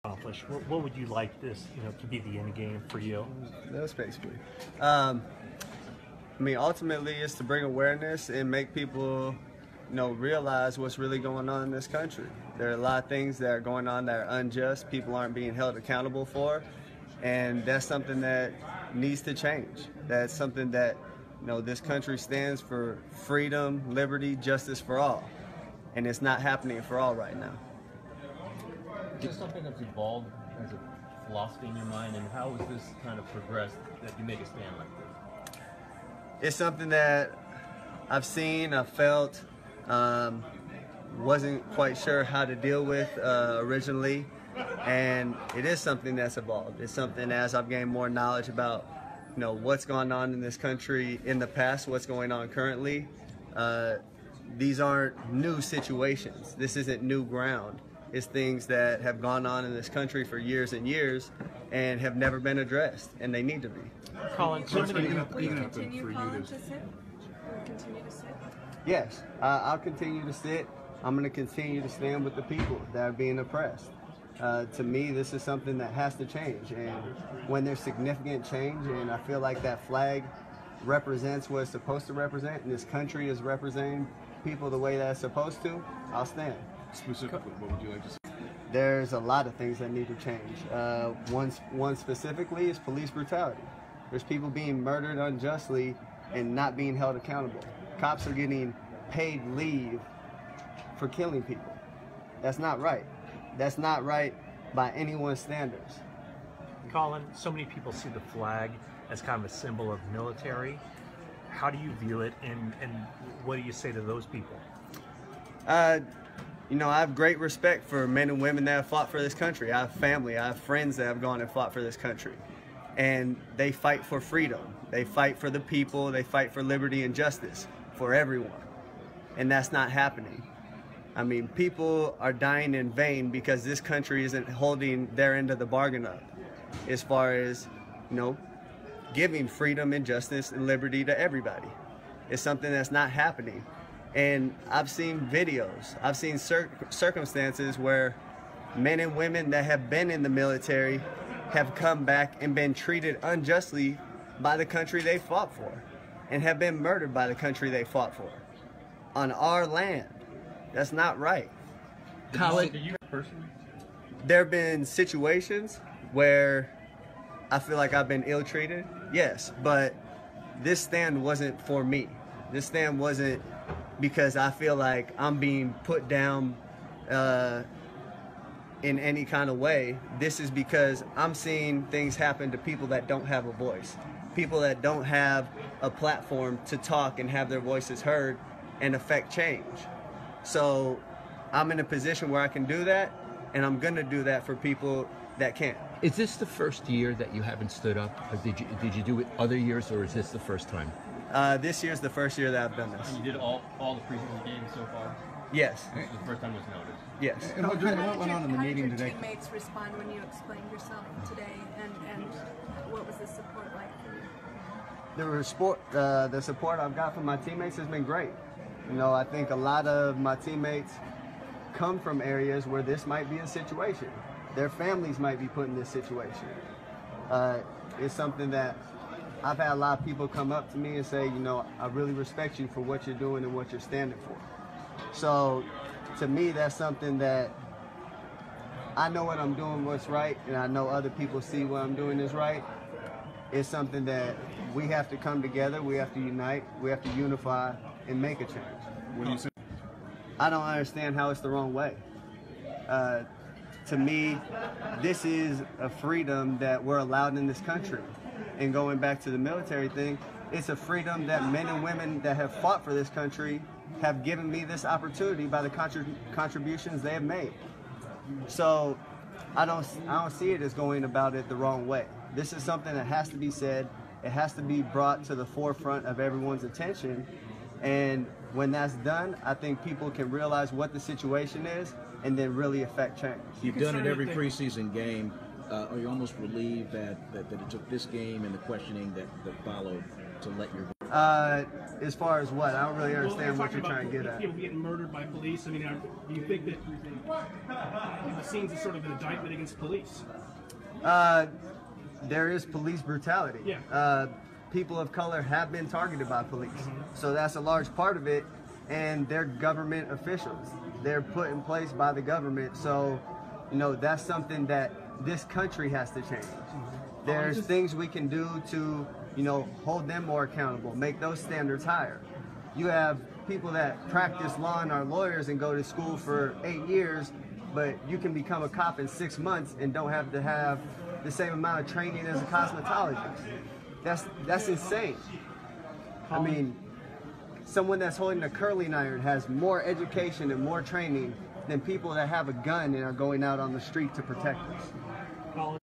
accomplish? What would you like this, to be the end game for you? That's basically. I mean, ultimately, it's to bring awareness and make people, realize what's really going on in this country. There are a lot of things that are going on that are unjust. People aren't being held accountable for, and that's something that needs to change. That's something that, this country stands for: freedom, liberty, justice for all, and it's not happening for all right now. Is this something that's evolved as a philosophy in your mind, and how has this kind of progressed that you make a stand like this? It's something that I've seen, I've felt, wasn't quite sure how to deal with originally, and it is something that's evolved. It's something, as I've gained more knowledge about, what's gone on in this country in the past, what's going on currently. These aren't new situations. This isn't new ground. It's things that have gone on in this country for years and years and have never been addressed, and they need to be. Colin, Will you continue, Colin, to sit? Will you continue to sit? Yes, I'll continue to sit. I'm going to continue to stand with the people that are being oppressed. To me, this is something that has to change, and when there's significant change, and I feel like that flag represents what it's supposed to represent, and this country is representing people the way that it's supposed to, I'll stand. Specifically, what would you like to see? There's a lot of things that need to change. One specifically is police brutality. There's people being murdered unjustly and not being held accountable. Cops are getting paid leave for killing people. That's not right. That's not right by anyone's standards. Colin, so many people see the flag as kind of a symbol of military. How do you view it, and what do you say to those people? I have great respect for men and women that have fought for this country. I have family, I have friends that have gone and fought for this country. And they fight for freedom. They fight for the people. They fight for liberty and justice for everyone. And that's not happening. I mean, people are dying in vain because this country isn't holding their end of the bargain up as far as, giving freedom and justice and liberty to everybody. It's something that's not happening. And I've seen videos, I've seen circumstances where men and women that have been in the military have come back and been treated unjustly by the country they fought for, and have been murdered by the country they fought for on our land. That's not right. Colin, do you personally? There have been situations where I feel like I've been ill-treated, yes, but this stand wasn't for me. This stand wasn't because I feel like I'm being put down in any kind of way. This is because I'm seeing things happen to people that don't have a voice, people that don't have a platform to talk and have their voices heard and affect change. So I'm in a position where I can do that, and I'm going to do that for people that can't. Is this the first year that you haven't stood up? Or did you do it other years, or is this the first time? This year's the first year that I've done this. And you did all the preseason games so far? Yes. The first time was noticed? Yes. And what went on in the meeting today? How did your teammates respond when you explained yourself today, and what was the support like for you? The support I've got from my teammates has been great. I think a lot of my teammates come from areas where this might be a situation. Their families might be put in this situation. It's something that I've had a lot of people come up to me and say, I really respect you for what you're doing and what you're standing for. So to me, that's something that I know what I'm doing, what's right, and I know other people see what I'm doing is right. It's something that we have to come together, we have to unite, we have to unify and make a change. What do you say? I don't understand how it's the wrong way. To me, this is a freedom that we're allowed in this country. And going back to the military thing, it's a freedom that men and women that have fought for this country have given me this opportunity by the contributions they have made. So I don't see it as going about it the wrong way. This is something that has to be said. It has to be brought to the forefront of everyone's attention. And when that's done, I think people can realize what the situation is and then really affect change. You've done it every preseason game. Are you almost relieved that it took this game and the questioning that followed to let your As far as what? I don't really understand what you're trying to get at. People getting murdered by police. I mean, do you think that the scenes is sort of an indictment against police? There is police brutality. Yeah. People of color have been targeted by police. So that's a large part of it. And they're government officials. They're put in place by the government. So, you know, that's something that this country has to change. There's things we can do to, you know, hold them more accountable, make those standards higher. You have people that practice law and are lawyers and go to school for 8 years, but you can become a cop in 6 months and don't have to have the same amount of training as a cosmetologist. That's insane. I mean, someone that's holding a curling iron has more education and more training than people that have a gun and are going out on the street to protect us.